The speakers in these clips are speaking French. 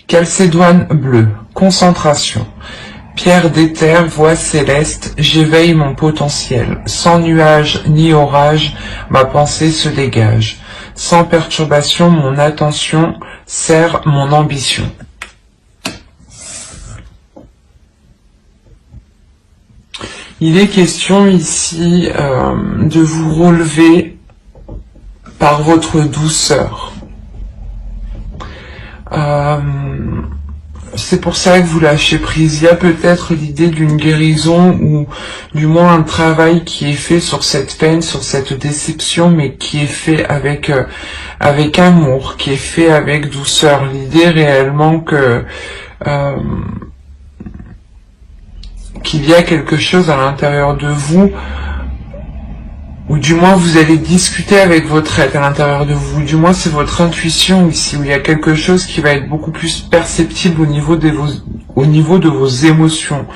Calcédoine bleue, concentration. Pierre d'éther, voix céleste, j'éveille mon potentiel. Sans nuage ni orage, ma pensée se dégage. Sans perturbation, mon attention sert mon ambition. Il est question ici de vous relever par votre douceur. C'est pour ça que vous lâchez prise. Il y a peut-être l'idée d'une guérison ou du moins un travail qui est fait sur cette peine, sur cette déception, mais qui est fait avec amour, qui est fait avec douceur. L'idée réellement que qu'il y a quelque chose à l'intérieur de vous, ou du moins vous allez discuter avec votre être à l'intérieur de vous, du moins c'est votre intuition ici, où il y a quelque chose qui va être beaucoup plus perceptible au niveau de vos émotions.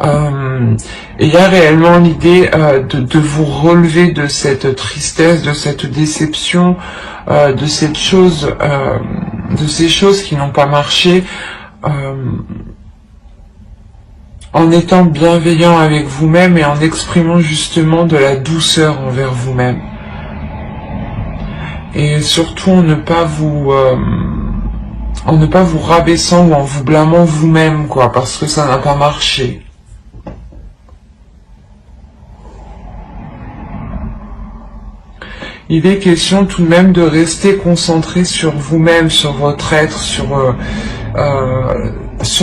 Et il y a réellement l'idée de vous relever de cette tristesse, de cette déception, de ces choses qui n'ont pas marché, en étant bienveillant avec vous-même et en exprimant justement de la douceur envers vous-même. Et surtout en ne pas vous rabaissant ou en vous blâmant vous-même, quoi, parce que ça n'a pas marché. Il est question tout de même de rester concentré sur vous-même, sur votre être, sur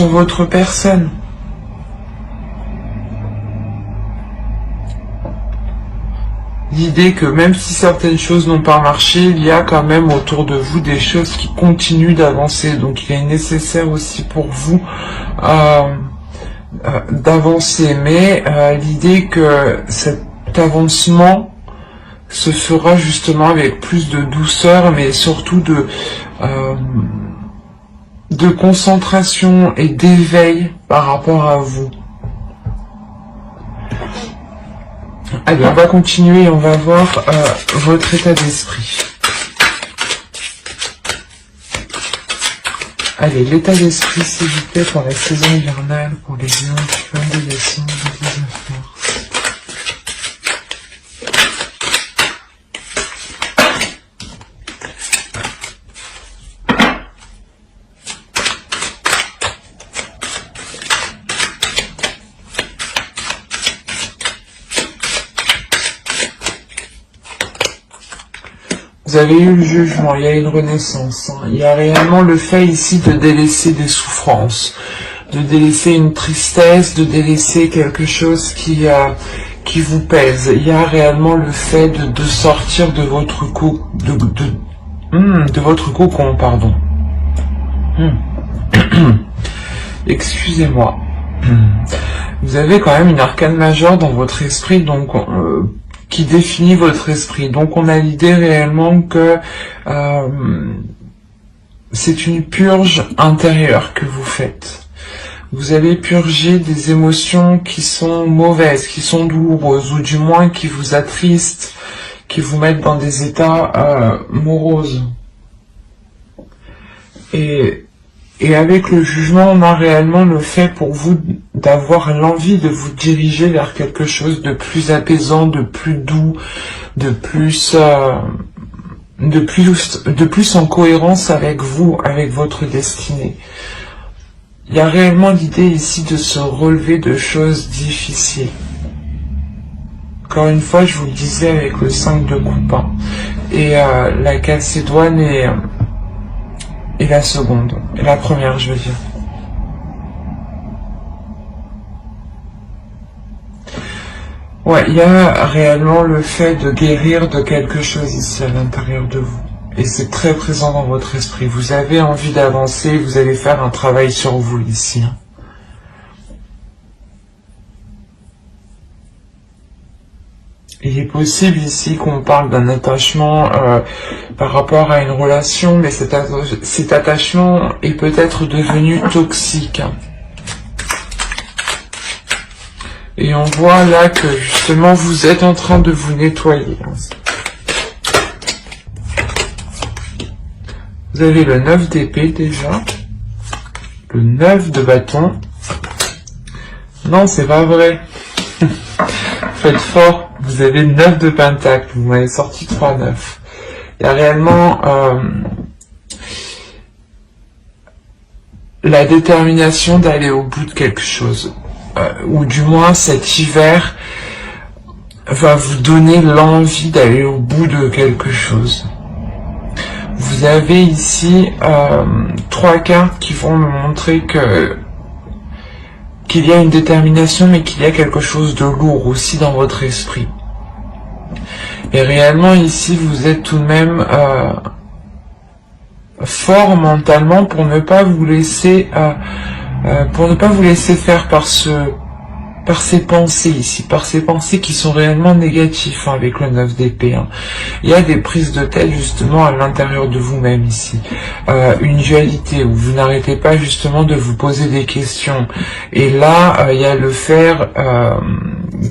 votre personne. L'idée que même si certaines choses n'ont pas marché, il y a quand même autour de vous des choses qui continuent d'avancer. Donc il est nécessaire aussi pour vous d'avancer. Mais l'idée que cet avancement se fera justement avec plus de douceur, mais surtout de concentration et d'éveil par rapport à vous. Allez, on va continuer et on va voir votre état d'esprit. Allez, l'état d'esprit, s'il vous plaît, pour la saison hivernale, pour les lions du 22 décembre au 19 mars. Vous avez eu le jugement, il y a une renaissance. Il y a réellement le fait ici de délaisser des souffrances, de délaisser une tristesse, de délaisser quelque chose qui vous pèse. Il y a réellement le fait de sortir de votre cocon, pardon. Excusez-moi. Vous avez quand même une arcane majeure dans votre esprit, donc qui définit votre esprit. Donc on a l'idée réellement que c'est une purge intérieure que vous faites. Vous allez purger des émotions qui sont mauvaises, qui sont douloureuses, ou du moins qui vous attristent, qui vous mettent dans des états moroses. Et avec le jugement, on a réellement le fait pour vous d'avoir l'envie de vous diriger vers quelque chose de plus apaisant, de plus doux, de plus en cohérence avec vous, avec votre destinée. Il y a réellement l'idée ici de se relever de choses difficiles. Encore une fois, je vous le disais avec le 5 de coupe, hein, et la calcédoine et la seconde, et la première, je veux dire. Ouais, il y a réellement le fait de guérir de quelque chose ici à l'intérieur de vous. Et c'est très présent dans votre esprit. Vous avez envie d'avancer, vous allez faire un travail sur vous ici. Il est possible ici qu'on parle d'un attachement par rapport à une relation, mais cet attachement est peut-être devenu toxique. Et on voit là que justement vous êtes en train de vous nettoyer. Vous avez le 9 d'épée déjà. le 9 de bâton. Non, c'est pas vrai. Faites fort, vous avez le 9 de pentacle, vous m'avez sorti 3-9. Il y a réellement la détermination d'aller au bout de quelque chose. Ou du moins cet hiver va vous donner l'envie d'aller au bout de quelque chose. Vous avez ici 3 cartes qui vont me montrer qu'il y a une détermination, mais qu'il y a quelque chose de lourd aussi dans votre esprit. Et réellement ici, vous êtes tout de même fort mentalement pour ne pas vous laisser faire par ces pensées ici, par ces pensées qui sont réellement négatives avec le 9 d'épée. Hein. Il y a des prises de tête justement à l'intérieur de vous-même ici. Une dualité où vous n'arrêtez pas justement de vous poser des questions. Et là, il y a le faire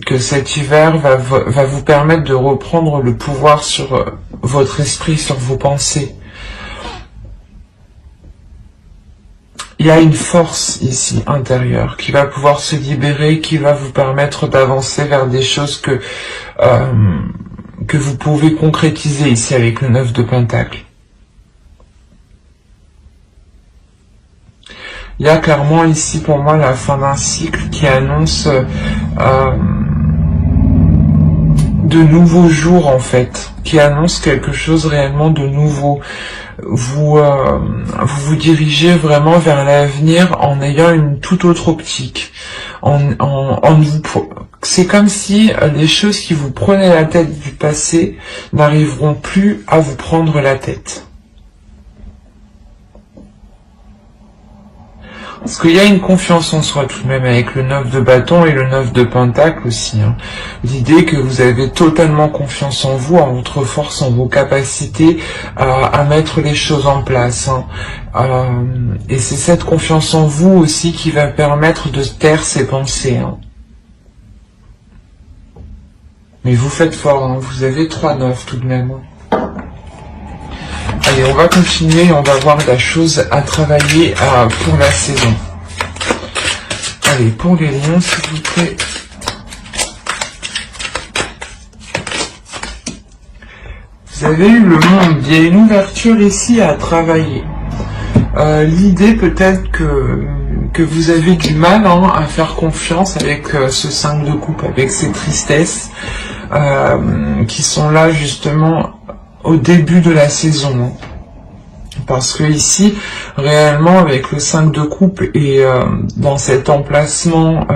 que cet hiver va vous permettre de reprendre le pouvoir sur votre esprit, sur vos pensées. Il y a une force ici intérieure qui va pouvoir se libérer, qui va vous permettre d'avancer vers des choses que vous pouvez concrétiser ici avec le 9 de pentacle. Il y a clairement ici pour moi la fin d'un cycle qui annonce de nouveaux jours en fait, qui annonce quelque chose réellement de nouveau. Vous dirigez vraiment vers l'avenir en ayant une toute autre optique. C'est comme si les choses qui vous prenaient la tête du passé n'arriveront plus à vous prendre la tête. Parce qu'il y a une confiance en soi tout de même avec le 9 de bâton et le 9 de pentacle aussi. Hein. L'idée que vous avez totalement confiance en vous, en votre force, en vos capacités à mettre les choses en place. Hein. Et c'est cette confiance en vous aussi qui va permettre de taire ces pensées. Hein. Mais vous faites fort, hein. Vous avez 3-9 tout de même. Allez, on va continuer, on va voir la chose à travailler pour la saison. Allez, pour les lions, s'il vous plaît. Vous avez eu le monde, il y a une ouverture ici à travailler. L'idée peut-être que vous avez du mal à faire confiance avec ce 5 de coupe, avec ces tristesses qui sont là justement au début de la saison. Parce que ici, réellement, avec le 5 de coupe et dans cet emplacement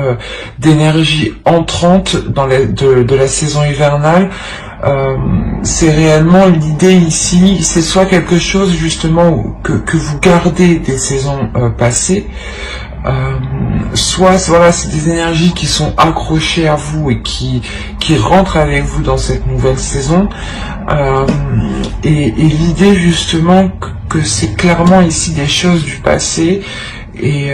d'énergie entrante de la saison hivernale, c'est réellement l'idée ici, c'est soit quelque chose justement que vous gardez des saisons passées, soit voilà, c'est des énergies qui sont accrochées à vous et qui rentrent avec vous dans cette nouvelle saison. Et l'idée justement que c'est clairement ici des choses du passé et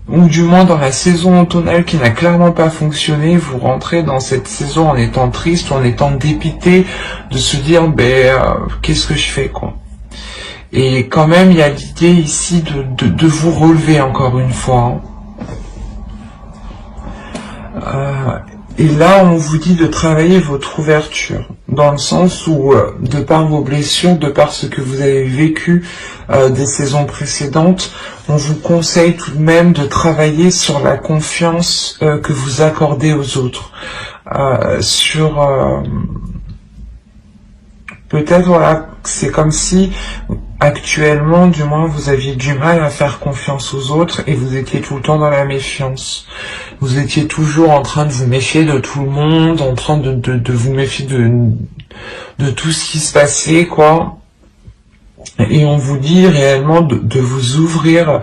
ou du moins dans la saison automnale qui n'a clairement pas fonctionné, vous rentrez dans cette saison en étant triste, en étant dépité, de se dire qu'est-ce que je fais quoi. Et quand même il y a l'idée ici de vous relever encore une fois. Et là, on vous dit de travailler votre ouverture, dans le sens où, de par vos blessures, de par ce que vous avez vécu des saisons précédentes, on vous conseille tout de même de travailler sur la confiance que vous accordez aux autres, peut-être, voilà, c'est comme si, actuellement, du moins, vous aviez du mal à faire confiance aux autres et vous étiez tout le temps dans la méfiance. Vous étiez toujours en train de vous méfier de tout le monde, en train de vous méfier de tout ce qui se passait, quoi. Et on vous dit réellement de vous ouvrir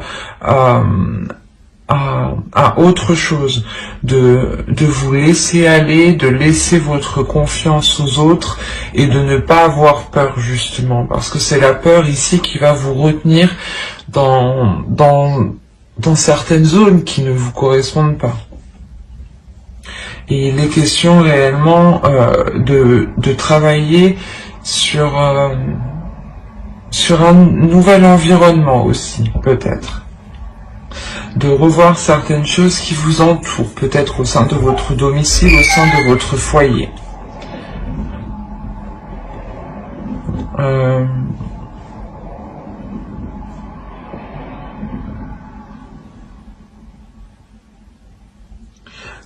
à autre chose, de vous laisser aller, de laisser votre confiance aux autres et de ne pas avoir peur justement, parce que c'est la peur ici qui va vous retenir dans certaines zones qui ne vous correspondent pas. Et il est question réellement de travailler sur sur un nouvel environnement aussi, peut-être. De revoir certaines choses qui vous entourent, peut-être au sein de votre domicile, au sein de votre foyer.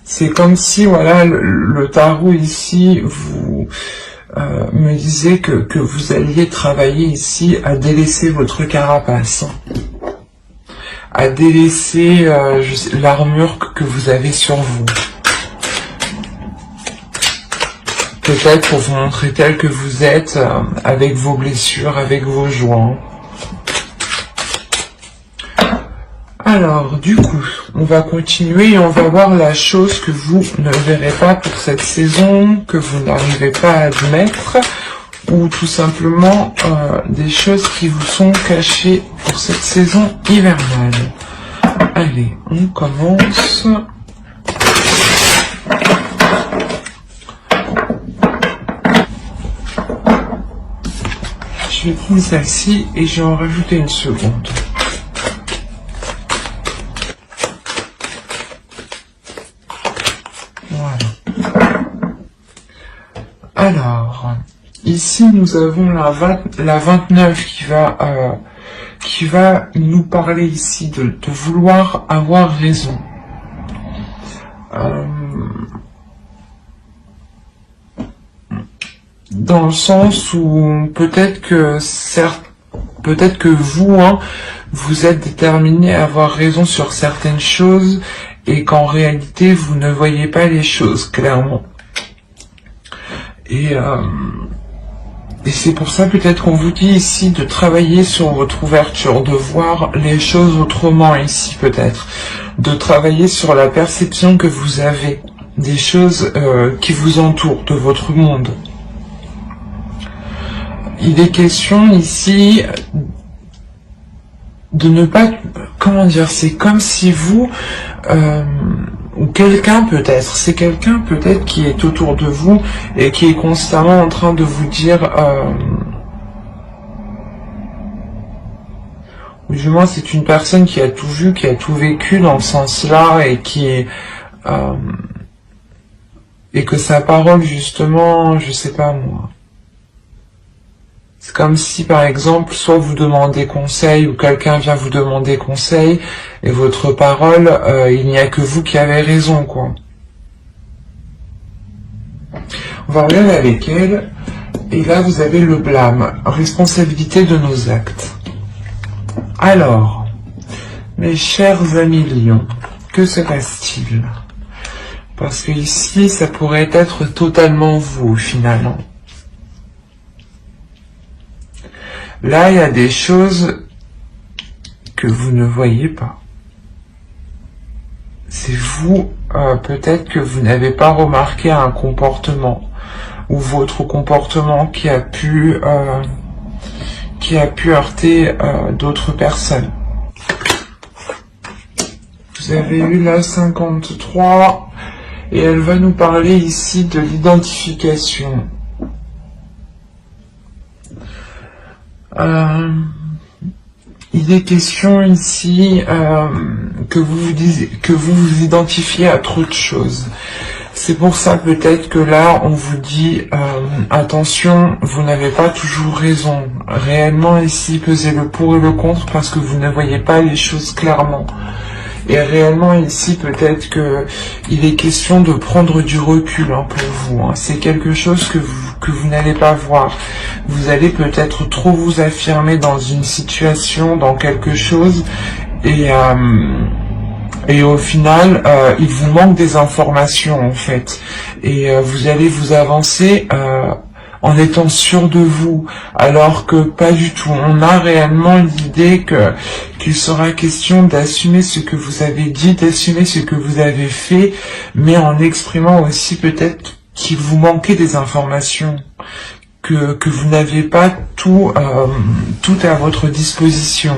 C'est comme si, voilà, le tarot ici vous me disait que vous alliez travailler ici à délaisser votre carapace, à délaisser l'armure que vous avez sur vous. Peut-être pour vous montrer tel que vous êtes, avec vos blessures, avec vos joints. Alors, du coup, on va continuer et on va voir la chose que vous ne verrez pas pour cette saison, que vous n'arrivez pas à admettre, ou tout simplement des choses qui vous sont cachées pour cette saison hivernale. Allez, on commence. Je vais prendre celle-ci et je vais en rajouter une seconde. Alors, ici nous avons la 29 qui va nous parler ici de vouloir avoir raison. Dans le sens où peut-être que vous, vous êtes déterminé à avoir raison sur certaines choses et qu'en réalité vous ne voyez pas les choses clairement. Et c'est pour ça peut-être qu'on vous dit ici de travailler sur votre ouverture, de voir les choses autrement ici peut-être, de travailler sur la perception que vous avez des choses qui vous entourent, de votre monde. Il est question ici de ne pas, comment dire, c'est comme si vous, ou quelqu'un peut-être, c'est quelqu'un peut-être qui est autour de vous et qui est constamment en train de vous dire, ou du moins c'est une personne qui a tout vu, qui a tout vécu dans ce sens-là et qui est, et que sa parole justement, je sais pas moi. C'est comme si, par exemple, soit vous demandez conseil ou quelqu'un vient vous demander conseil et votre parole, il n'y a que vous qui avez raison, quoi. On va regarder avec elle. Et là, vous avez le blâme, responsabilité de nos actes. Alors, mes chers amis lions, que se passe-t-il? Parce que ici, ça pourrait être totalement vous, finalement. Là, il y a des choses que vous ne voyez pas. C'est vous, peut-être que vous n'avez pas remarqué un comportement, ou votre comportement qui a pu heurter d'autres personnes. Vous avez eu la 53, et elle va nous parler ici de l'identification. Il est question ici que vous vous identifiez à trop de choses. C'est pour ça peut-être que là on vous dit attention, vous n'avez pas toujours raison. Réellement ici pesez le pour et le contre parce que vous ne voyez pas les choses clairement. Et réellement ici peut-être que il est question de prendre du recul pour vous. C'est quelque chose que vous n'allez pas voir. Vous allez peut-être trop vous affirmer dans une situation, dans quelque chose, et au final, il vous manque des informations en fait. Et vous allez vous avancer en étant sûr de vous, alors que pas du tout. On a réellement l'idée qu'il sera question d'assumer ce que vous avez dit, d'assumer ce que vous avez fait, mais en exprimant aussi peut-être qu'il vous manquait des informations, que vous n'avez pas tout à votre disposition,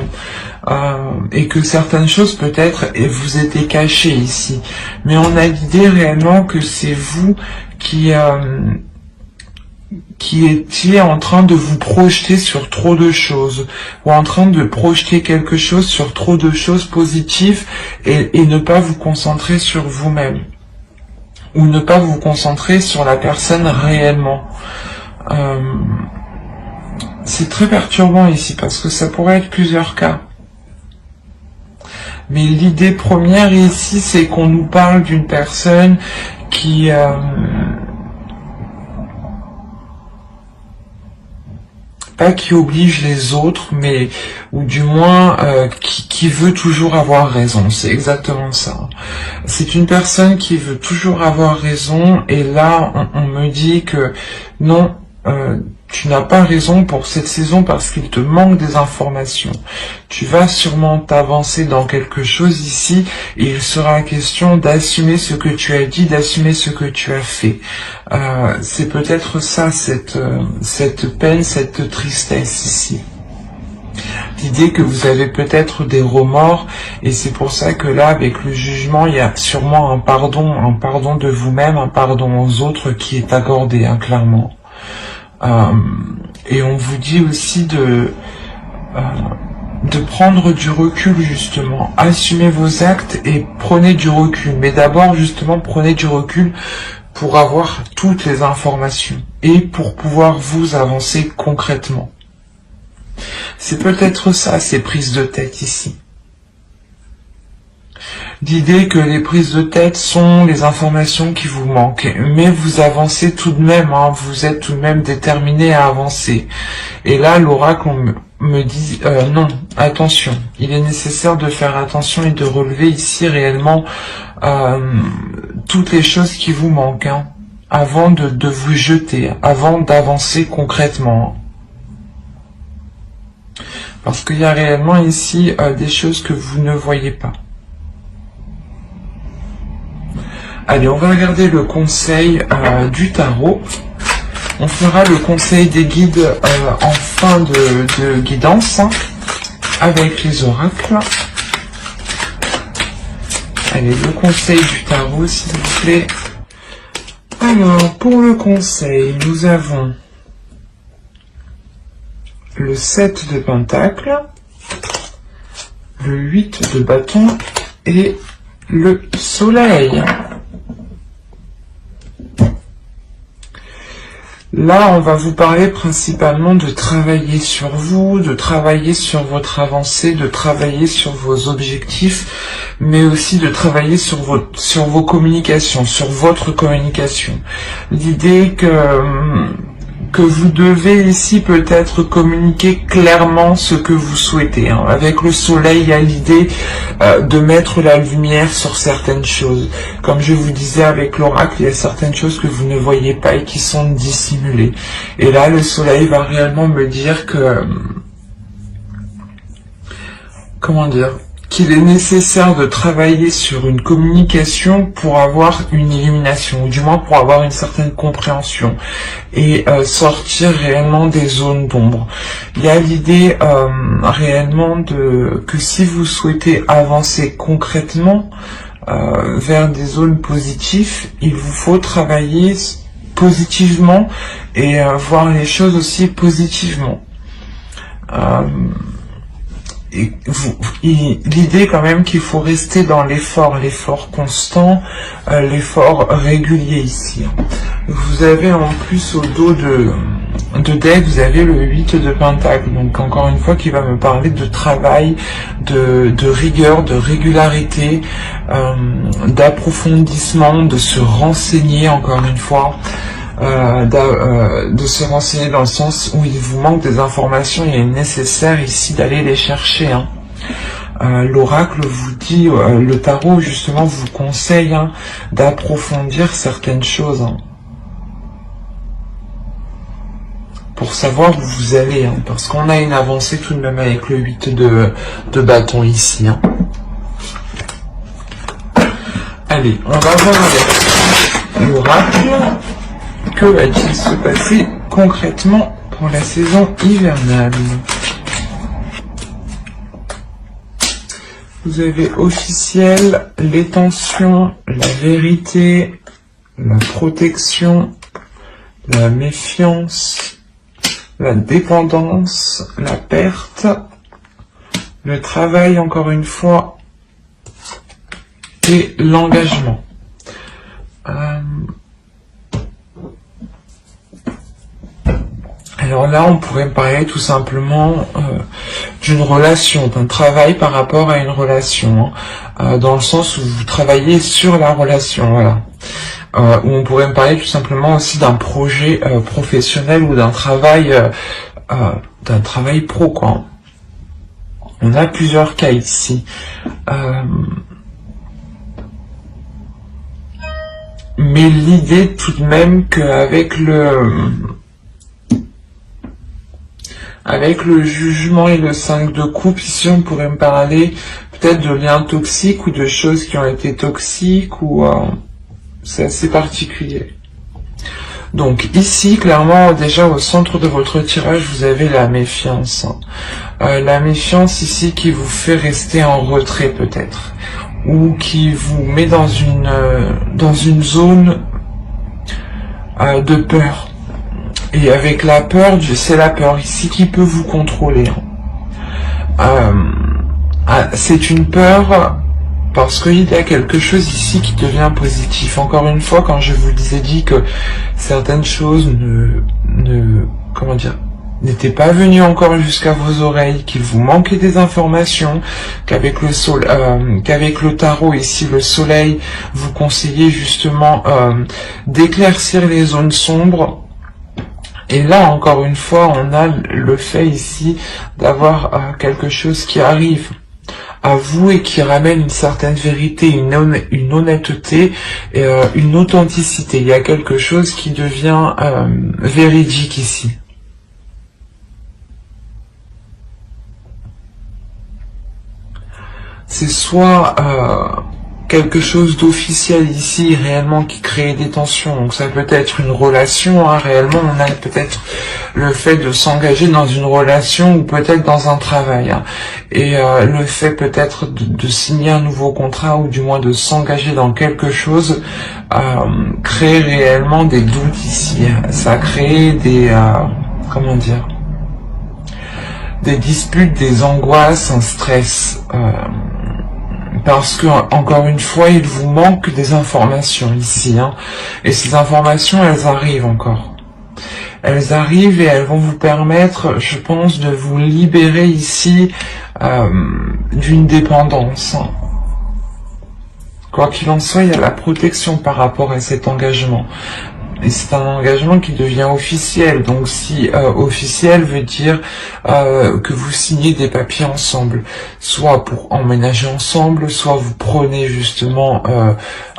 et que certaines choses peut-être vous étaient cachées ici. Mais on a l'idée réellement que c'est vous qui qui étiez en train de vous projeter sur trop de choses, ou en train de projeter quelque chose sur trop de choses positives et ne pas vous concentrer sur vous-même, ou ne pas vous concentrer sur la personne réellement. C'est très perturbant ici, parce que ça pourrait être plusieurs cas. Mais l'idée première ici, c'est qu'on nous parle d'une personne qui... pas qui oblige les autres, mais ou du moins qui veut toujours avoir raison. C'est exactement ça. C'est une personne qui veut toujours avoir raison, et là on me dit que non, tu n'as pas raison pour cette saison parce qu'il te manque des informations. Tu vas sûrement t'avancer dans quelque chose ici, et il sera question d'assumer ce que tu as dit, d'assumer ce que tu as fait. C'est peut-être ça, cette peine, cette tristesse ici. L'idée que vous avez peut-être des remords, et c'est pour ça que là, avec le jugement, il y a sûrement un pardon de vous-même, un pardon aux autres qui est accordé, hein, clairement. Et on vous dit aussi de prendre du recul, justement. Assumez vos actes et prenez du recul. Mais d'abord, justement, prenez du recul pour avoir toutes les informations et pour pouvoir vous avancer concrètement. C'est peut-être ça, ces prises de tête ici. L'idée que les prises de tête sont les informations qui vous manquent, mais vous avancez tout de même, hein, vous êtes tout de même déterminé à avancer. Et là, l'oracle me dit, non, attention, il est nécessaire de faire attention et de relever ici réellement toutes les choses qui vous manquent, hein, avant de vous jeter, avant d'avancer concrètement. Parce qu'il y a réellement ici des choses que vous ne voyez pas. Allez, on va regarder le conseil du tarot. On fera le conseil des guides en fin de guidance, hein, avec les oracles. Allez, le conseil du tarot, s'il vous plaît. Alors, pour le conseil, nous avons le 7 de pentacle, le 8 de bâton et le soleil. Là, on va vous parler principalement de travailler sur vous, de travailler sur votre avancée, de travailler sur vos objectifs, mais aussi de travailler sur vos communications, sur votre communication. L'idée que vous devez ici peut-être communiquer clairement ce que vous souhaitez, hein. Avec le soleil, il y a l'idée de mettre la lumière sur certaines choses. Comme je vous disais avec l'oracle, il y a certaines choses que vous ne voyez pas et qui sont dissimulées. Et là, le soleil va réellement me dire que... Comment dire ? Qu'il est nécessaire de travailler sur une communication pour avoir une illumination, ou du moins pour avoir une certaine compréhension, et sortir réellement des zones d'ombre. Il y a l'idée réellement que si vous souhaitez avancer concrètement vers des zones positives, il vous faut travailler positivement et voir les choses aussi positivement. L'idée quand même qu'il faut rester dans l'effort constant, l'effort régulier ici. Vous avez en plus au dos de deck, vous avez le 8 de pentacle, donc encore une fois qui va me parler de travail, de rigueur, de régularité, d'approfondissement, de se renseigner encore une fois. De se renseigner dans le sens où il vous manque des informations, il est nécessaire ici d'aller les chercher, hein. L'oracle vous dit, le tarot justement vous conseille, hein, d'approfondir certaines choses, hein, pour savoir où vous allez, hein, parce qu'on a une avancée tout de même avec le 8 de bâton ici, hein. Allez, on va voir avec l'oracle. Que va-t-il se passer concrètement pour la saison hivernale? Vous avez officiel, les tensions, la vérité, la protection, la méfiance, la dépendance, la perte, le travail encore une fois, et l'engagement. Alors là, on pourrait parler tout simplement d'une relation, d'un travail par rapport à une relation, dans le sens où vous travaillez sur la relation, voilà. Où on pourrait me parler tout simplement aussi d'un projet professionnel ou d'un travail pro, quoi. On a plusieurs cas ici. Mais l'idée tout de même qu'avec avec le jugement et le 5 de coupe, ici on pourrait me parler peut-être de liens toxiques ou de choses qui ont été toxiques, ou c'est assez particulier. Donc ici, clairement, déjà au centre de votre tirage, vous avez la méfiance. La méfiance ici qui vous fait rester en retrait peut-être, ou qui vous met dans une zone de peur. Et avec la peur, c'est la peur ici qui peut vous contrôler. C'est une peur parce qu'il y a quelque chose ici qui devient positif. Encore une fois, quand je vous ai dit que certaines choses n'étaient pas venues encore jusqu'à vos oreilles, qu'il vous manquait des informations, qu'avec le tarot ici, le soleil, vous conseillez justement d'éclaircir les zones sombres. Et là, encore une fois, on a le fait ici d'avoir quelque chose qui arrive à vous et qui ramène une certaine vérité, une honnêteté et une authenticité. Il y a quelque chose qui devient véridique ici. C'est soit quelque chose d'officiel ici, réellement, qui crée des tensions. Donc ça peut être une relation, réellement, on a peut-être le fait de s'engager dans une relation ou peut-être dans un travail. Et le fait peut-être de signer un nouveau contrat ou du moins de s'engager dans quelque chose crée réellement des doutes ici. Ça crée des... des disputes, des angoisses, un stress. Parce que, encore une fois, il vous manque des informations ici. Et ces informations, elles arrivent encore. Elles arrivent et elles vont vous permettre, je pense, de vous libérer ici d'une dépendance. Quoi qu'il en soit, il y a la protection par rapport à cet engagement. Et c'est un engagement qui devient officiel. Donc si officiel veut dire que vous signez des papiers ensemble, soit pour emménager ensemble, soit vous prenez justement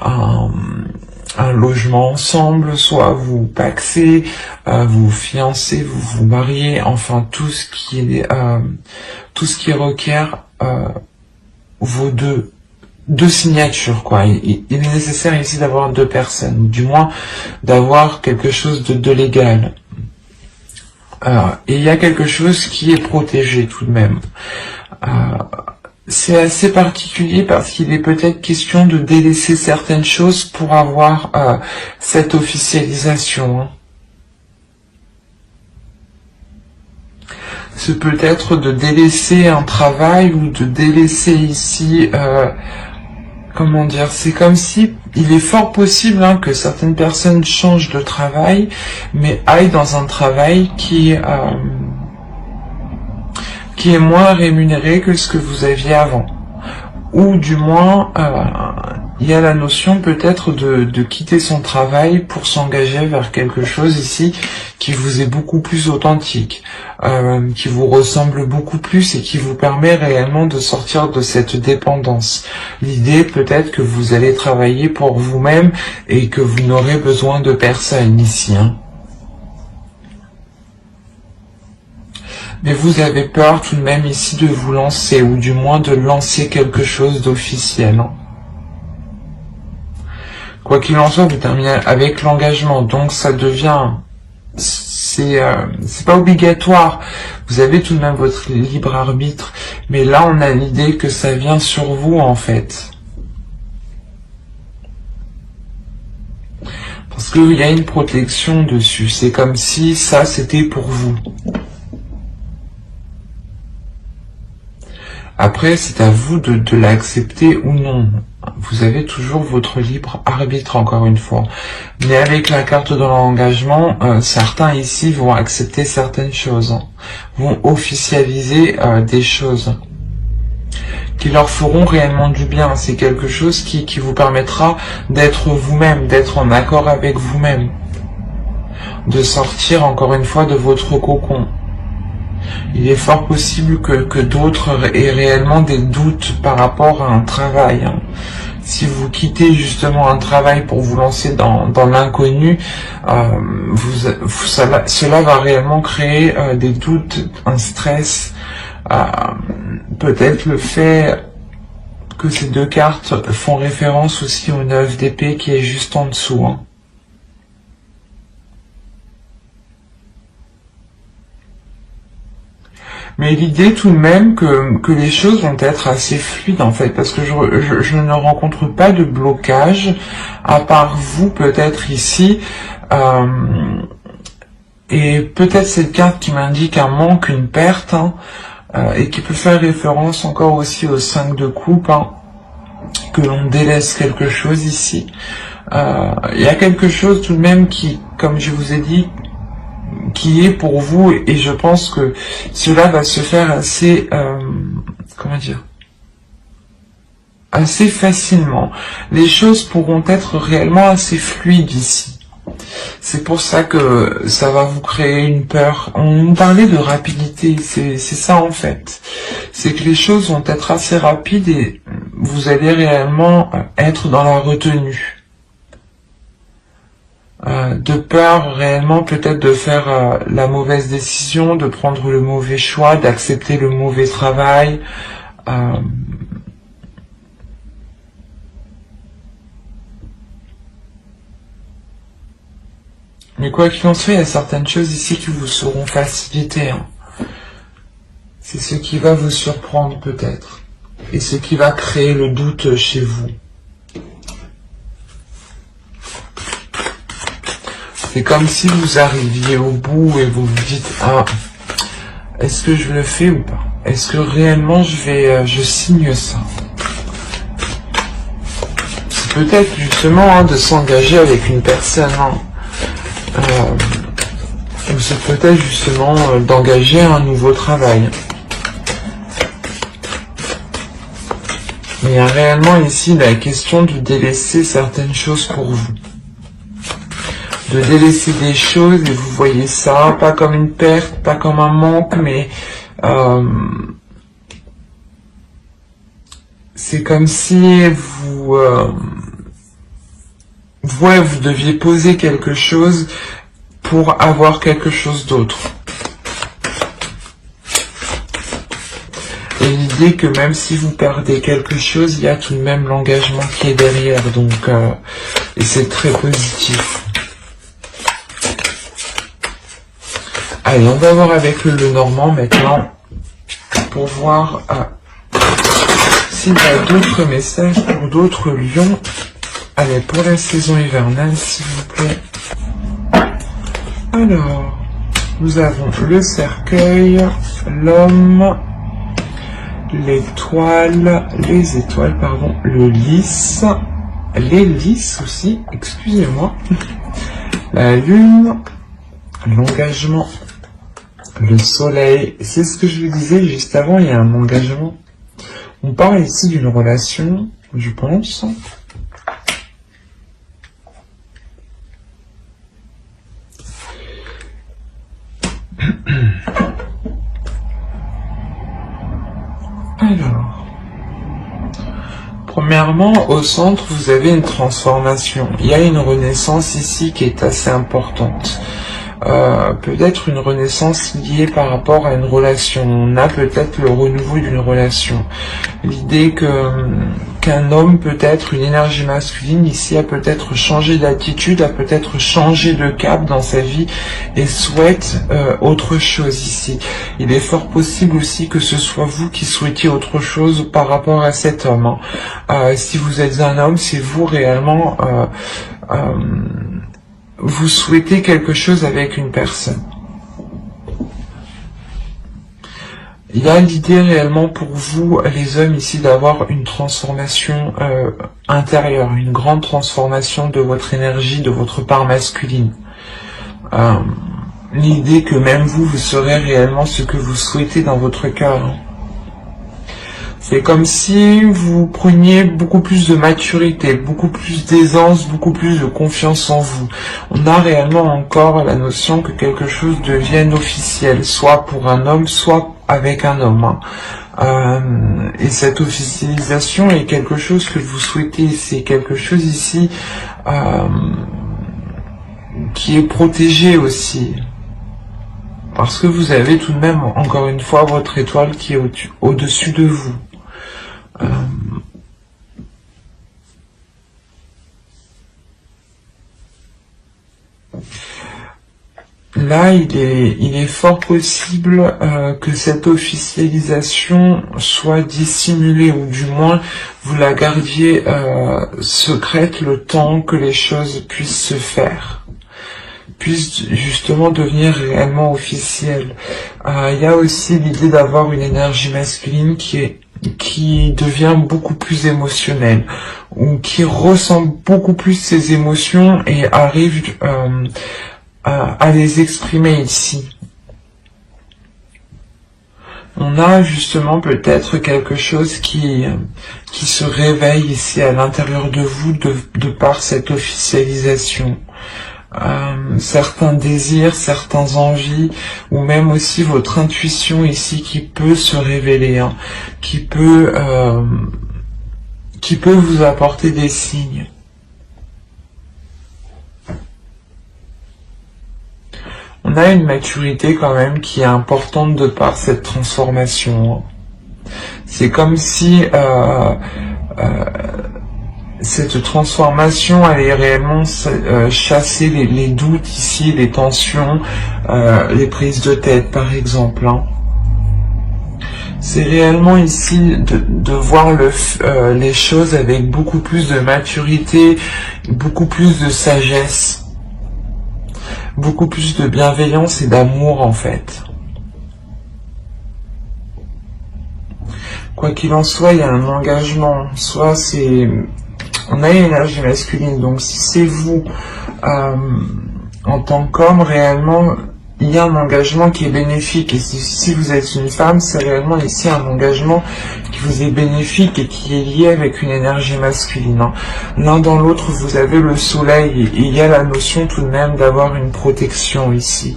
un logement ensemble, soit vous pacsez, vous fiancez, vous vous mariez, enfin tout ce qui requiert vos deux signatures, quoi. Il est nécessaire ici d'avoir deux personnes, ou du moins d'avoir quelque chose de légal. Et il y a quelque chose qui est protégé tout de même. C'est assez particulier parce qu'il est peut-être question de délaisser certaines choses pour avoir cette officialisation. C'est peut-être de délaisser un travail ou de délaisser ici... comment dire, c'est comme si il est fort possible que certaines personnes changent de travail, mais aillent dans un travail qui est moins rémunéré que ce que vous aviez avant. Ou du moins, il y a la notion peut-être de quitter son travail pour s'engager vers quelque chose ici qui vous est beaucoup plus authentique, qui vous ressemble beaucoup plus et qui vous permet réellement de sortir de cette dépendance. L'idée peut-être que vous allez travailler pour vous-même et que vous n'aurez besoin de personne ici. Mais vous avez peur tout de même ici de vous lancer, ou du moins de lancer quelque chose d'officiel. Quoi qu'il en soit, vous terminez avec l'engagement, donc ça devient... C'est pas obligatoire, vous avez tout de même votre libre arbitre, mais là on a l'idée que ça vient sur vous en fait. Parce Parce qu'il y a une protection dessus. C'est comme si ça, c'était pour vous. Après, c'est à vous de l'accepter ou non. Vous avez toujours votre libre arbitre, encore une fois. Mais avec la carte de l'engagement, certains ici vont accepter certaines choses, vont officialiser des choses qui leur feront réellement du bien. C'est quelque chose qui vous permettra d'être vous-même, d'être en accord avec vous-même, de sortir encore une fois de votre cocon. Il est fort possible que d'autres aient réellement des doutes par rapport à un travail. Si vous quittez justement un travail pour vous lancer dans l'inconnu, cela va réellement créer des doutes, un stress, peut-être le fait que ces deux cartes font référence aussi au 9 d'épée qui est juste en dessous. Mais l'idée tout de même que les choses vont être assez fluides en fait, parce que je ne rencontre pas de blocage, à part vous peut-être ici, et peut-être cette carte qui m'indique un manque, une perte, et qui peut faire référence encore aussi au 5 de coupe, que l'on délaisse quelque chose ici. Il y a quelque chose tout de même qui, comme je vous ai dit, qui est pour vous, et je pense que cela va se faire assez, comment dire, assez facilement. Les choses pourront être réellement assez fluides ici. C'est pour ça que ça va vous créer une peur. On nous parlait de rapidité, c'est ça en fait. C'est que les choses vont être assez rapides et vous allez réellement être dans la retenue. De peur réellement peut-être de faire la mauvaise décision, de prendre le mauvais choix, d'accepter le mauvais travail. Mais quoi qu'il en soit, il y a certaines choses ici qui vous seront facilitées. C'est ce qui va vous surprendre peut-être, et ce qui va créer le doute chez vous. C'est comme si vous arriviez au bout et vous vous dites « Ah, est-ce que je le fais ou pas? Est-ce que réellement je signe ça ?» C'est peut-être justement de s'engager avec une personne. Ou c'est peut-être justement d'engager un nouveau travail. Mais il y a réellement ici la question de délaisser certaines choses pour vous. De délaisser des choses et vous voyez ça, pas comme une perte, pas comme un manque, mais c'est comme si vous deviez poser quelque chose pour avoir quelque chose d'autre. Et l'idée que même si vous perdez quelque chose, il y a tout de même l'engagement qui est derrière, donc et c'est très positif. Allez, on va voir avec le Lenormand maintenant, pour voir s'il y a d'autres messages pour d'autres lions. Allez, pour la saison hivernale, s'il vous plaît. Alors, nous avons le cercueil, l'homme, l'étoile, les étoiles, pardon, le lys, les lys aussi, excusez-moi, la lune, l'engagement, le soleil. C'est ce que je vous disais juste avant, il y a un engagement. On parle ici d'une relation, je pense. Alors, premièrement, au centre, vous avez une transformation. Il y a une renaissance ici qui est assez importante. Peut-être une renaissance liée par rapport à une relation. On a peut-être le renouveau d'une relation. L'idée qu'un homme, peut-être une énergie masculine ici, a peut-être changé d'attitude, a peut-être changé de cap dans sa vie et souhaite autre chose ici. Il est fort possible aussi que ce soit vous qui souhaitiez autre chose par rapport à cet homme. Si vous êtes un homme, c'est vous réellement vous souhaitez quelque chose avec une personne. Il y a l'idée réellement pour vous, les hommes ici, d'avoir une transformation intérieure, une grande transformation de votre énergie, de votre part masculine. L'idée que même vous, vous serez réellement ce que vous souhaitez dans votre cœur. C'est comme si vous preniez beaucoup plus de maturité, beaucoup plus d'aisance, beaucoup plus de confiance en vous. On a réellement encore la notion que quelque chose devienne officiel, soit pour un homme, soit avec un homme. Et cette officialisation est quelque chose que vous souhaitez. C'est quelque chose ici qui est protégé aussi. Parce que vous avez tout de même, encore une fois, votre étoile qui est au-dessus de vous. Là, il est fort possible que cette officialisation soit dissimulée, ou du moins vous la gardiez secrète le temps que les choses puissent se faire, puissent justement devenir réellement officielles. Il y a aussi l'idée d'avoir une énergie masculine qui devient beaucoup plus émotionnelle, ou qui ressent beaucoup plus ses émotions et arrive à les exprimer ici. On a justement peut-être quelque chose qui se réveille ici à l'intérieur de vous de par cette officialisation. Certains désirs, certaines envies, ou même aussi votre intuition ici qui peut se révéler, qui peut vous apporter des signes. On a une maturité quand même qui est importante de par cette transformation. C'est comme si cette transformation allait réellement chasser les doutes ici, les tensions, les prises de tête par exemple. C'est réellement ici de voir les choses avec beaucoup plus de maturité, beaucoup plus de sagesse, beaucoup plus de bienveillance et d'amour en fait. Quoi qu'il en soit, il y a un engagement. Soit c'est... On a une énergie masculine, donc si c'est vous, en tant qu'homme, réellement, il y a un engagement qui est bénéfique. Et si vous êtes une femme, c'est réellement ici un engagement qui vous est bénéfique et qui est lié avec une énergie masculine. L'un dans l'autre, vous avez le soleil et il y a la notion tout de même d'avoir une protection ici.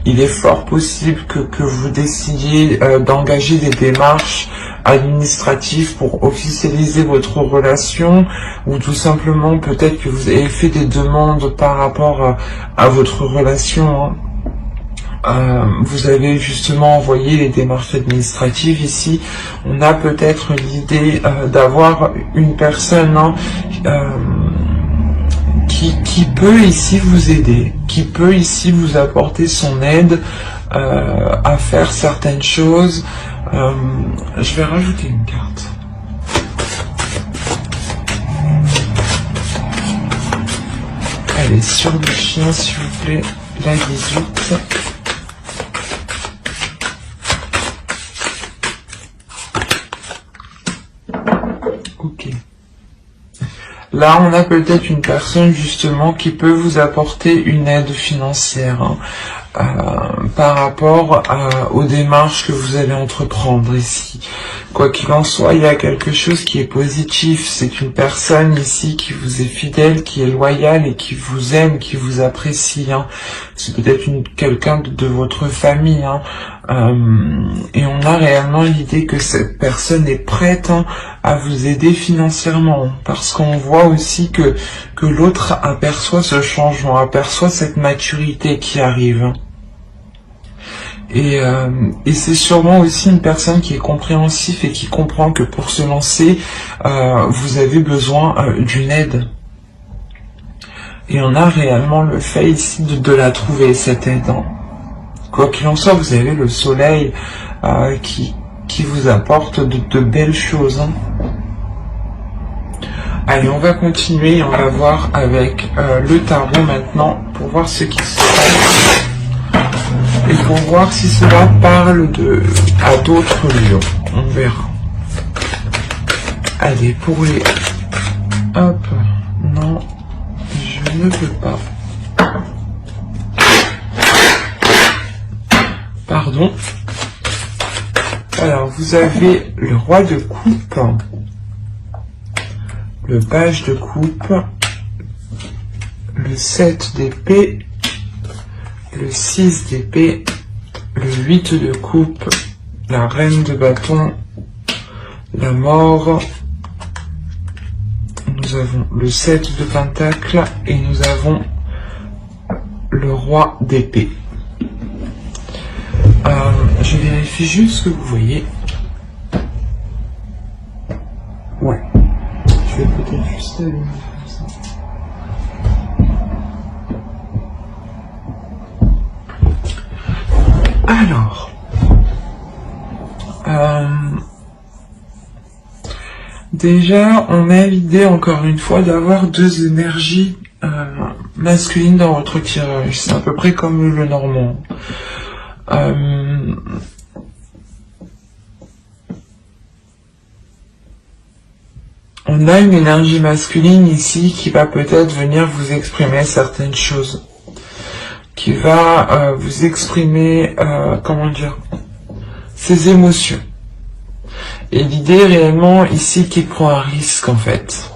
Il est fort possible que vous décidiez d'engager des démarches administratives pour officialiser votre relation, ou tout simplement peut-être que vous avez fait des demandes par rapport à votre relation. Vous avez justement envoyé les démarches administratives ici. On a peut-être l'idée d'avoir une personne qui peut ici vous aider, qui peut ici vous apporter son aide à faire certaines choses. Je vais rajouter une carte. Allez, sur le chien, s'il vous plaît, la 18. Ok. Là, on a peut-être une personne justement qui peut vous apporter une aide financière par rapport aux démarches que vous allez entreprendre ici. Quoi qu'il en soit, il y a quelque chose qui est positif. C'est une personne ici qui vous est fidèle, qui est loyale et qui vous aime, qui vous apprécie. C'est peut-être quelqu'un de votre famille. Et on a réellement l'idée que cette personne est prête à vous aider financièrement, parce qu'on voit aussi que l'autre aperçoit ce changement, aperçoit cette maturité qui arrive. Et c'est sûrement aussi une personne qui est compréhensif et qui comprend que pour se lancer, vous avez besoin d'une aide. Et on a réellement le fait ici de la trouver, cette aide. Quoi qu'il en soit, vous avez le soleil qui vous apporte de belles choses. Allez, on va continuer, on va voir avec le tarot maintenant, pour voir ce qui se passe. Et pour voir si cela parle à d'autres lieux. On verra. Allez, pour les... Hop. Non, je ne peux pas. Pardon. Alors, vous avez le roi de coupe, le page de coupe, le 7 d'épée, le 6 d'épée, le 8 de coupe, la reine de bâton, la mort, nous avons le 7 de pentacle et nous avons le roi d'épée. Je vérifie juste ce que vous voyez. Ouais. Je vais peut-être juste allumer comme ça. Alors. Déjà, on a l'idée, encore une fois, d'avoir deux énergies masculines dans votre tirage. C'est à peu près comme le normand. On a une énergie masculine ici qui va peut-être venir vous exprimer certaines choses, qui va vous exprimer, comment dire, ses émotions. Et l'idée réellement ici qu'il prend un risque en fait,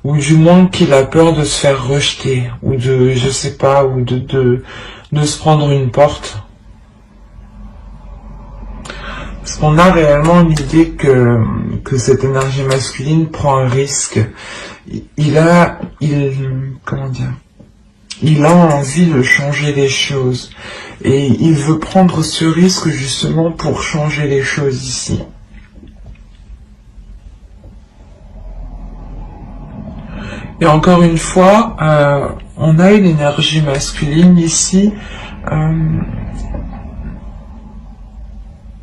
ou du moins qu'il a peur de se faire rejeter, ou de, je sais pas, ou de se prendre une porte. Parce qu'on a réellement l'idée que cette énergie masculine prend un risque. Comment dire, il a envie de changer les choses. Et il veut prendre ce risque justement pour changer les choses ici. Et encore une fois, on a une énergie masculine ici.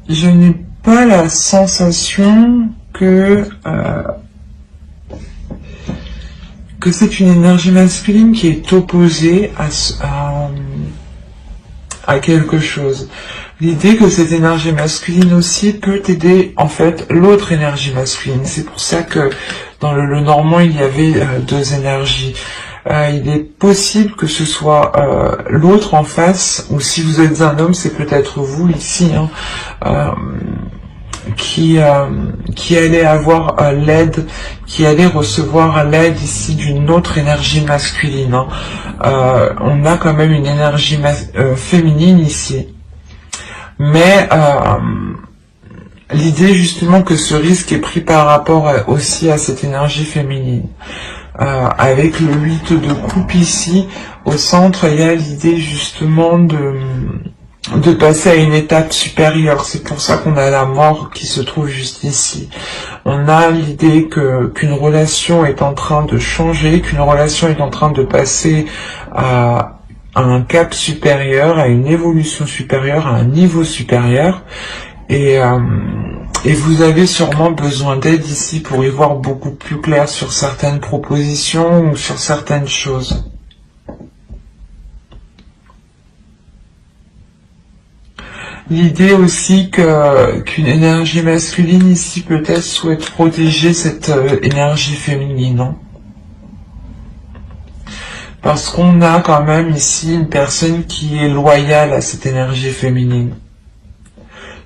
Je n'ai pas la sensation que c'est une énergie masculine qui est opposée à quelque chose. L'idée que cette énergie masculine aussi peut aider en fait l'autre énergie masculine. C'est pour ça que dans le normand il y avait deux énergies. Il est possible que ce soit l'autre en face, ou si vous êtes un homme, c'est peut-être vous ici, hein, qui allait avoir l'aide, qui allait recevoir l'aide ici d'une autre énergie masculine. Hein. On a quand même une énergie féminine ici. Mais l'idée justement que ce risque est pris par rapport aussi à cette énergie féminine. Avec le 8 de coupe ici, au centre, il y a l'idée justement de passer à une étape supérieure. C'est pour ça qu'on a la mort qui se trouve juste ici. On a l'idée qu'une relation est en train de changer, qu'une relation est en train de passer à un cap supérieur, à une évolution supérieure, à un niveau supérieur. Et vous avez sûrement besoin d'aide ici pour y voir beaucoup plus clair sur certaines propositions ou sur certaines choses. L'idée aussi qu'une énergie masculine ici peut-être souhaite protéger cette énergie féminine. Hein, parce qu'on a quand même ici une personne qui est loyale à cette énergie féminine.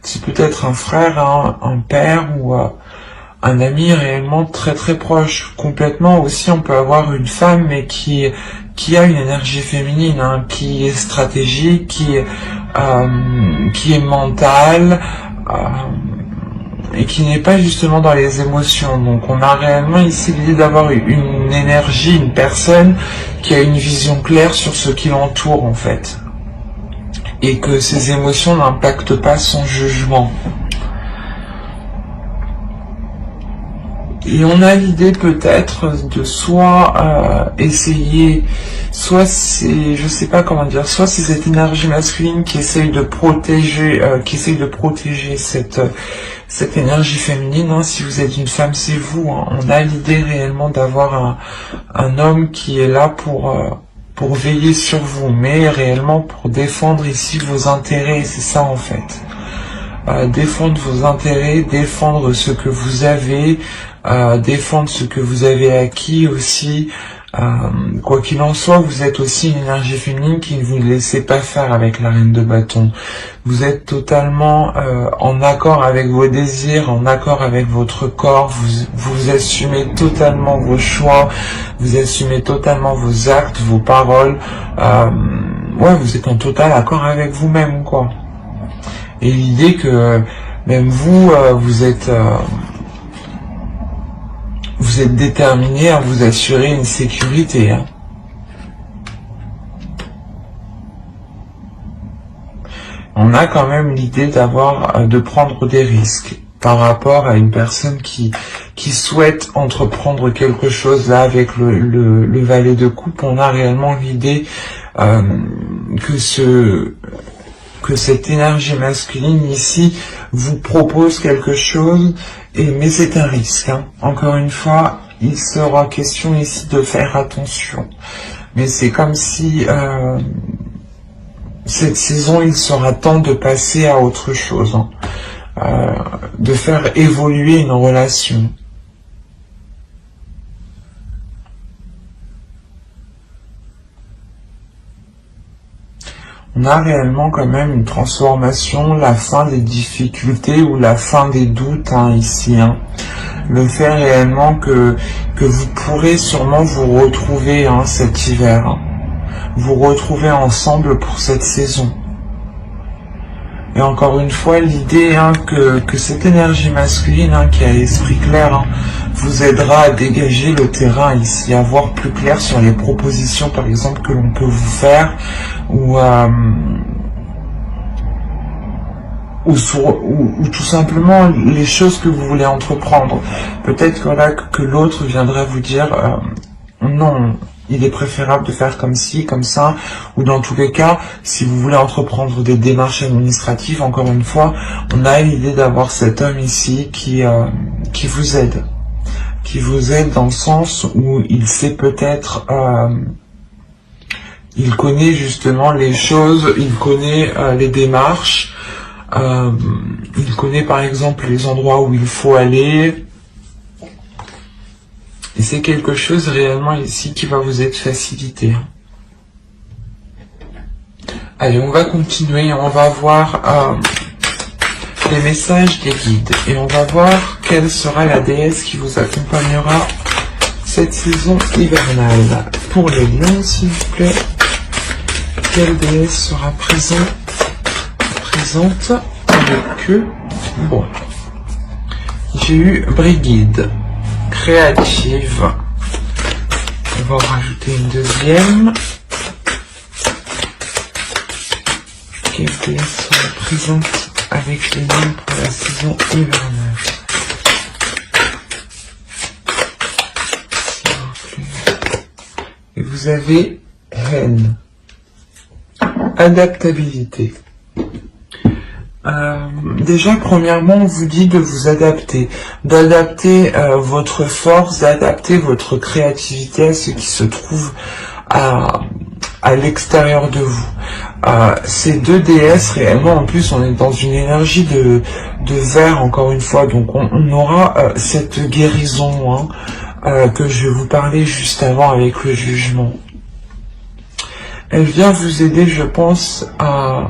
C'est peut-être un frère, un père ou un ami réellement très très proche. Complètement aussi, on peut avoir une femme mais qui a une énergie féminine, hein, qui est stratégique, qui est mentale et qui n'est pas justement dans les émotions. Donc on a réellement ici l'idée d'avoir une énergie, une personne qui a une vision claire sur ce qui l'entoure en fait. Et que ses émotions n'impactent pas son jugement. Et on a l'idée peut-être de soit essayer, soit c'est, je sais pas comment dire, soit c'est cette énergie masculine qui essaye de protéger, cette énergie féminine. Hein. Si vous êtes une femme, c'est vous. Hein. On a l'idée réellement d'avoir un homme qui est là pour veiller sur vous, mais réellement pour défendre ici vos intérêts. C'est ça en fait. Défendre vos intérêts, défendre ce que vous avez, défendre ce que vous avez acquis aussi. Quoi qu'il en soit, vous êtes aussi une énergie féminine qui ne vous laissez pas faire avec la reine de bâton. Vous êtes totalement en accord avec vos désirs, en accord avec votre corps, vous assumez totalement vos choix, vous assumez totalement vos actes, vos paroles. Ouais, vous êtes en total accord avec vous-même, quoi. Et l'idée que même vous, vous êtes déterminé à vous assurer une sécurité. Hein. On a quand même l'idée de prendre des risques par rapport à une personne qui souhaite entreprendre quelque chose. Là, avec le valet de coupe, on a réellement l'idée que cette énergie masculine ici vous propose quelque chose, mais c'est un risque. Hein. Encore une fois, il sera question ici de faire attention. Mais c'est comme si cette saison, il sera temps de passer à autre chose, hein. De faire évoluer une relation. On a réellement quand même une transformation, la fin des difficultés ou la fin des doutes, hein, ici. Hein. Le fait réellement que vous pourrez sûrement vous retrouver, hein, cet hiver. Hein. Vous retrouver ensemble pour cette saison. Et encore une fois, l'idée, hein, que cette énergie masculine, hein, qui a l'esprit clair, hein, vous aidera à dégager le terrain ici, à voir plus clair sur les propositions, par exemple, que l'on peut vous faire, ou tout simplement les choses que vous voulez entreprendre. Peut-être que l'autre viendrait vous dire non, il est préférable de faire comme ci, comme ça, ou dans tous les cas, si vous voulez entreprendre des démarches administratives, encore une fois, on a l'idée d'avoir cet homme ici qui vous aide. Qui vous aide dans le sens où il sait peut-être, il connaît justement les choses, il connaît les démarches, il connaît par exemple les endroits où il faut aller. Et c'est quelque chose réellement ici qui va vous être facilité. Allez, on va continuer, on va voir les messages des guides. Et on va voir quelle sera la déesse qui vous accompagnera cette saison hivernale. Pour les lions, s'il vous plaît, quelle déesse sera présente avec eux? Bon, j'ai eu Brigide, créative. On va en rajouter une deuxième. Quelle déesse sera présente avec les lions pour la saison hivernale? Et vous avez haine, adaptabilité. Déjà, premièrement, on vous dit de vous adapter, d'adapter votre force, d'adapter votre créativité à ce qui se trouve à l'extérieur de vous. Ces deux déesses, réellement, en plus, on est dans une énergie de verre, encore une fois, donc on aura cette guérison, hein, que je vais vous parler juste avant avec le jugement. Elle vient vous aider, je pense, à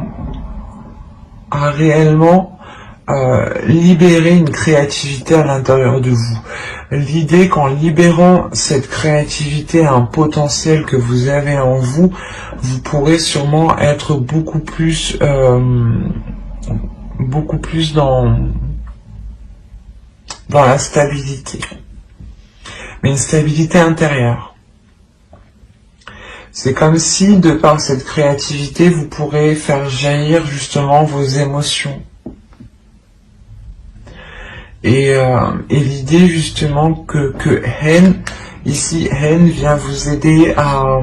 réellement libérer une créativité à l'intérieur de vous. L'idée qu'en libérant cette créativité, un potentiel que vous avez en vous, vous pourrez sûrement être beaucoup plus dans la stabilité. Mais une stabilité intérieure. C'est comme si, de par cette créativité, vous pourrez faire jaillir justement vos émotions. Et l'idée justement que Hen, ici Hen vient vous aider à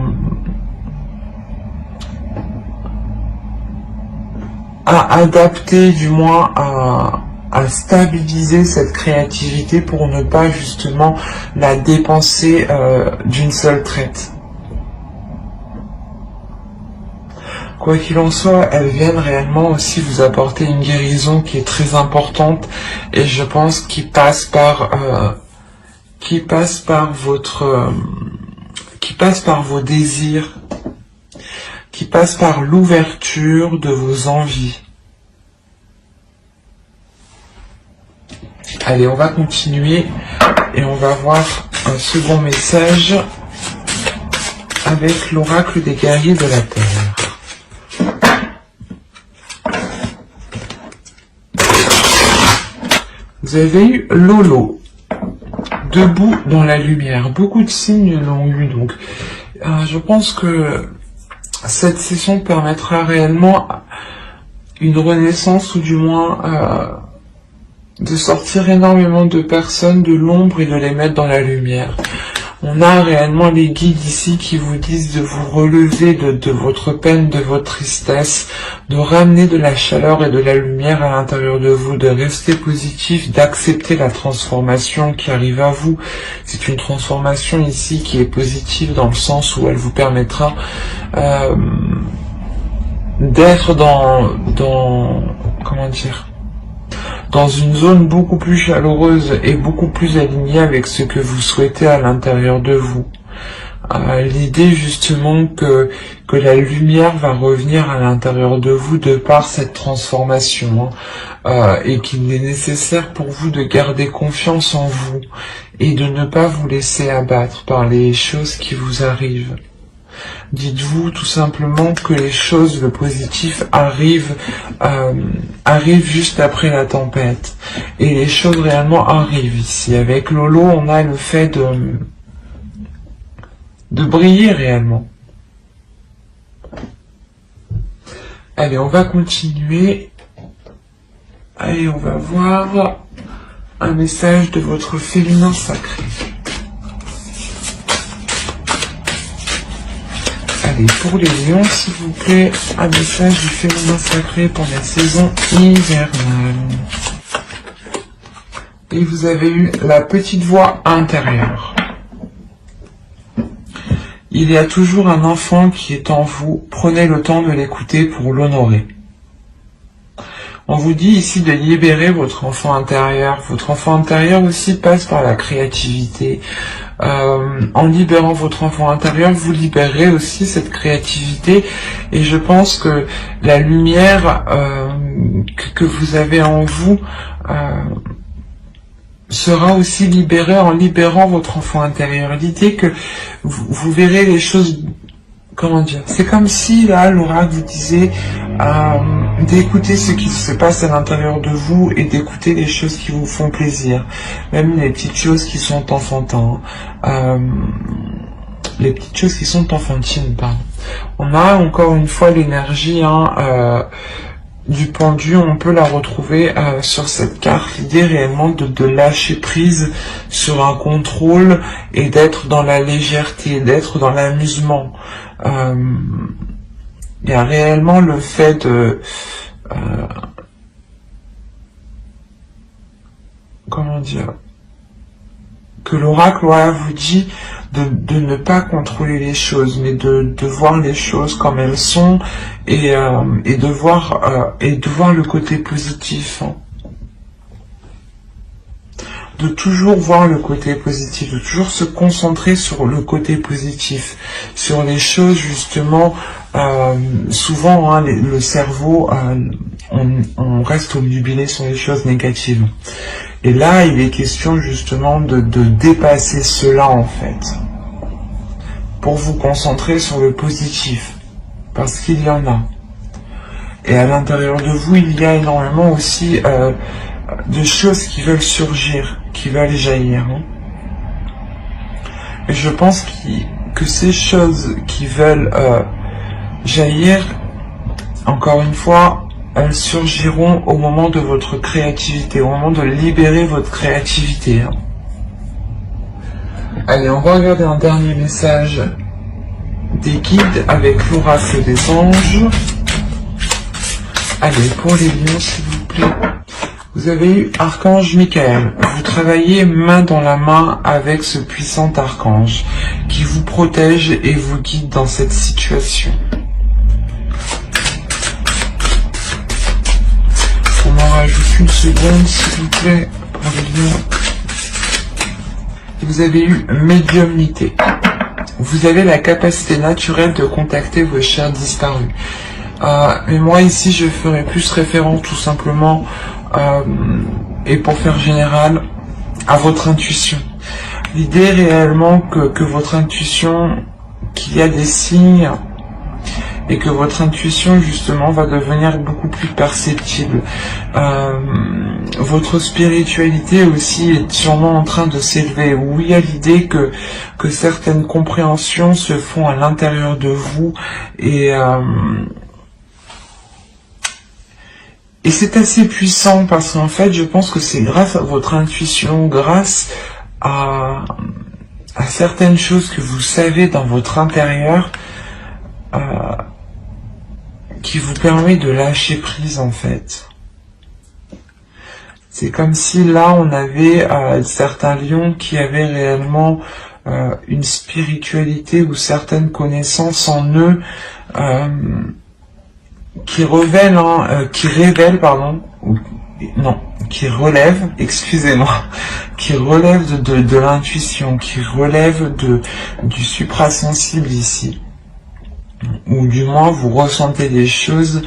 adapter, du moins à stabiliser cette créativité pour ne pas justement la dépenser d'une seule traite. Quoi qu'il en soit, elles viennent réellement aussi vous apporter une guérison qui est très importante et je pense qui passe par vos désirs, qui passe par l'ouverture de vos envies. Allez, on va continuer et on va voir un second message avec l'oracle des guerriers de la Terre. Vous avez eu Lolo, debout dans la lumière. Beaucoup de signes l'ont eu, donc je pense que cette session permettra réellement une renaissance, ou du moins de sortir énormément de personnes de l'ombre et de les mettre dans la lumière. On a réellement les guides ici qui vous disent de vous relever de votre peine, de votre tristesse, de ramener de la chaleur et de la lumière à l'intérieur de vous, de rester positif, d'accepter la transformation qui arrive à vous. C'est une transformation ici qui est positive dans le sens où elle vous permettra d'être comment dire, dans une zone beaucoup plus chaleureuse et beaucoup plus alignée avec ce que vous souhaitez à l'intérieur de vous. L'idée justement que la lumière va revenir à l'intérieur de vous de par cette transformation, et qu'il est nécessaire pour vous de garder confiance en vous et de ne pas vous laisser abattre par les choses qui vous arrivent. Dites-vous tout simplement que les choses, le positif arrive juste après la tempête. Et les choses réellement arrivent ici. Avec Lolo, on a le fait de briller réellement. Allez, on va continuer. Allez, on va voir un message de votre féminin sacré. Allez, pour les lions, s'il vous plaît, un message du féminin sacré pour la saison hivernale. Et vous avez eu la petite voix intérieure. Il y a toujours un enfant qui est en vous, prenez le temps de l'écouter pour l'honorer. On vous dit ici de libérer votre enfant intérieur. Votre enfant intérieur aussi passe par la créativité. En libérant votre enfant intérieur, vous libérez aussi cette créativité. Et je pense que la lumière que vous avez en vous sera aussi libérée en libérant votre enfant intérieur. L'idée que vous verrez les choses... Comment dire? C'est comme si, là, l'oracle vous disait d'écouter ce qui se passe à l'intérieur de vous et d'écouter les choses qui vous font plaisir. Même les petites choses qui sont enfantines. Les petites choses qui sont enfantines, pardon. On a encore une fois l'énergie du pendu, on peut la retrouver sur cette carte. L'idée réellement de lâcher prise sur un contrôle et d'être dans la légèreté, d'être dans l'amusement. Il y a réellement le fait de comment dire, que l'oracle vous dit de ne pas contrôler les choses, mais de voir les choses comme elles sont et de voir le côté positif. De toujours voir le côté positif, de toujours se concentrer sur le côté positif, sur les choses justement, souvent le cerveau, on reste obnubilé sur les choses négatives. Et là, il est question justement de dépasser cela en fait, pour vous concentrer sur le positif, parce qu'il y en a. Et à l'intérieur de vous, il y a énormément aussi de choses qui veulent surgir, qui veulent jaillir. Et je pense que ces choses qui veulent jaillir, encore une fois, elles surgiront au moment de votre créativité, au moment de libérer votre créativité. Allez, on va regarder un dernier message des guides avec l'oracle des anges. Allez, pour les lions, s'il vous plaît. Vous avez eu Archange Michael. Vous travaillez main dans la main avec ce puissant archange qui vous protège et vous guide dans cette situation. On en rajoute une seconde, s'il vous plaît, pour les lions. Vous avez eu médiumnité. Vous avez la capacité naturelle de contacter vos chers disparus. Mais moi ici je ferai plus référence tout simplement et pour faire général à votre intuition. L'idée réellement que votre intuition, qu'il y a des signes et que votre intuition justement va devenir beaucoup plus perceptible. Votre spiritualité aussi est sûrement en train de s'élever. Oui, il y a l'idée que certaines compréhensions se font à l'intérieur de vous et c'est assez puissant parce qu'en fait, je pense que c'est grâce à votre intuition, grâce à certaines choses que vous savez dans votre intérieur, qui vous permet de lâcher prise en fait. C'est comme si là, on avait certains lions qui avaient réellement une spiritualité ou certaines connaissances en eux, qui relèvent, qui relève de l'intuition, qui relève du suprasensible ici. Ou du moins vous ressentez des choses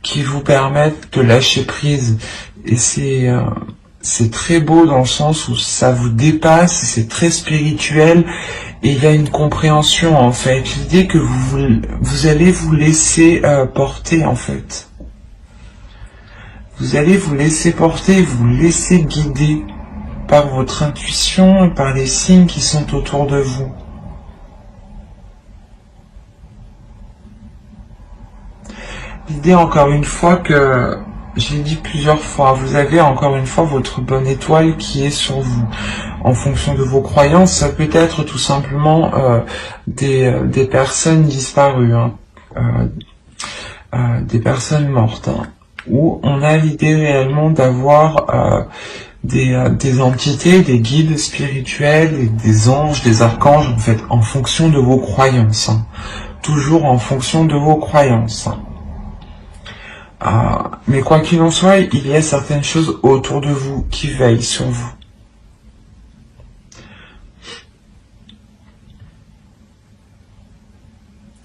qui vous permettent de lâcher prise. Et c'est très beau dans le sens où ça vous dépasse, c'est très spirituel. Et il y a une compréhension en fait, l'idée que vous allez vous laisser porter en fait. Vous allez vous laisser porter, vous laisser guider par votre intuition et par les signes qui sont autour de vous. L'idée encore une fois que, j'ai dit plusieurs fois, vous avez encore une fois votre bonne étoile qui est sur vous. En fonction de vos croyances, ça peut être tout simplement des personnes disparues, des personnes mortes, où on a l'idée réellement d'avoir des entités, des guides spirituels, des anges, des archanges, en fait, en fonction de vos croyances. Toujours en fonction de vos croyances. Mais quoi qu'il en soit, il y a certaines choses autour de vous qui veillent sur vous.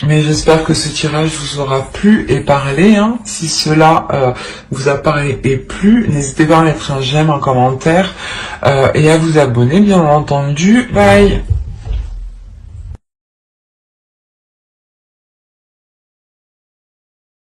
Mais j'espère que ce tirage vous aura plu et parlé. Si cela vous a parlé et plu, n'hésitez pas à mettre un j'aime, un commentaire et à vous abonner, bien entendu. Bye!